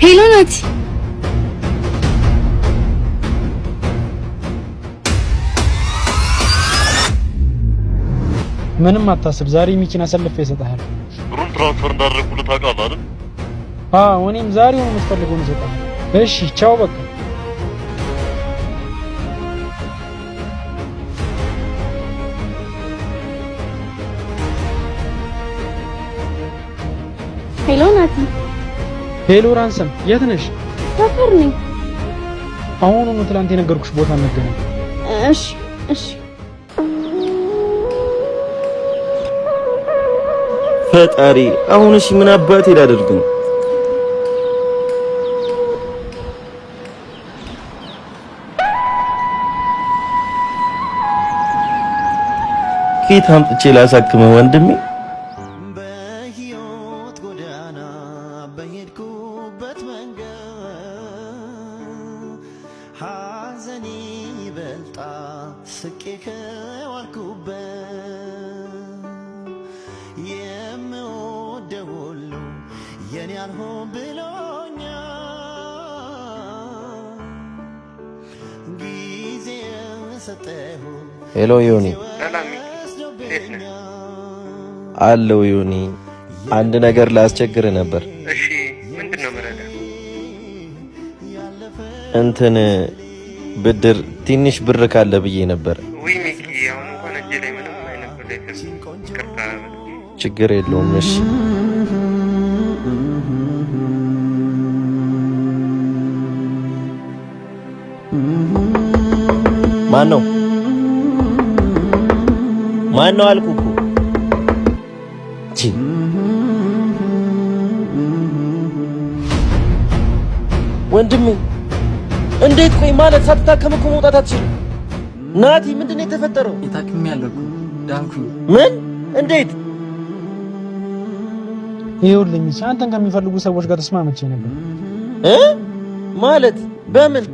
ሄሎ ናቲ፣ ምንም አታስብ። ዛሬ ሚኪን አሰልፌ እሰጥሃለሁ። ብሩን ትራንስፈር እንዳደረኩልህ ታውቃለህ አይደል? እኔም ዛሬው ነው የምትፈልገውን እሰጥሃለሁ። እሺ ቻው በቃ። ሄሎ ናቲ። ሄሎ ራንሰም፣ የት ነሽ? ሰፈር ነኝ። አሁኑኑ ትላንት የነገርኩሽ ቦታ እንገናኝ። እሺ እሺ። ፈጣሪ አሁን እሺ ምን አባቴ ላደርግ ነው? ከየት አምጥቼ ላሳክመው ወንድሜ? በህይወት ጎዳና በሄድኩበት መንገድ ሐዘኔ ይበልጣ ስቄ ከዋልኩበት የምወደው ሁሉ የኔ አልሆን ብሎኛል ጊዜ ሰጠሁ። ሄሎ ዮኒ። አለው ዮኒ፣ አንድ ነገር ላስቸግር ነበር። እሺ ምንድነው መረዳ? እንትን ብድር ትንሽ ብር ካለ ብዬ ነበር። ወይ ሚኪ፣ አሁን እንኳን እጄ ላይ ምንም አይነት ብር የለም። ችግር የለውም። እሺ ማን ነው አልኩህ እኮ። ወንድሜ እንዴት? ቆይ ማለት ሳትታከም እኮ መውጣት አትችልም። ናቲ ምንድነው የተፈጠረው? የታክሜያለሁ እኮ ዳንኩኝ። ምን? እንዴት? ይኸውልኝ አንተን ከሚፈልጉ ሰዎች ጋር ተስማምቼ ነበር። ማለት በምን?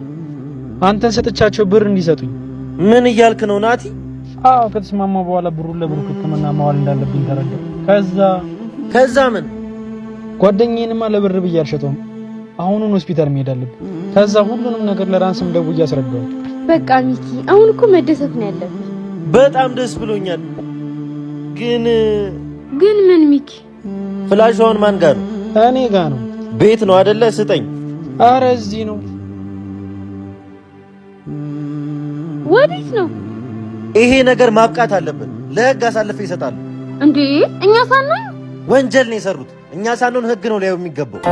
አንተን ሰጥቻቸው ብር እንዲሰጡኝ። ምን እያልክ ነው ናቲ? ከተስማማው በኋላ ብሩን ለብሩክ ሕክምና ማዋል እንዳለብኝ ተረዳሁ። ከዛ ምን? ጓደኛዬንማ ለብር ብዬ አልሸጠውም። አሁኑን ሆስፒታል መሄድ አለብኝ። ከዛ ሁሉንም ነገር ለራንስም ደውዬ አስረዳሁት። በቃ ሚኪ፣ አሁን እኮ መደሰት ነው ያለብህ። በጣም ደስ ብሎኛል። ግን ምን ሚኪ? ፍላሻውን ማን ጋር ነው? እኔ ጋር ነው። ቤት ነው አይደለ? ስጠኝ። አረ እዚህ ነው። ወዴት ነው? ይሄ ነገር ማብቃት አለበት። ለህግ አሳልፈው ይሰጣሉ እንዴ? እኛ ሳንሆን ወንጀል ነው የሰሩት። እኛ ሳንሆን ህግ ነው ሊያዩ የሚገባው።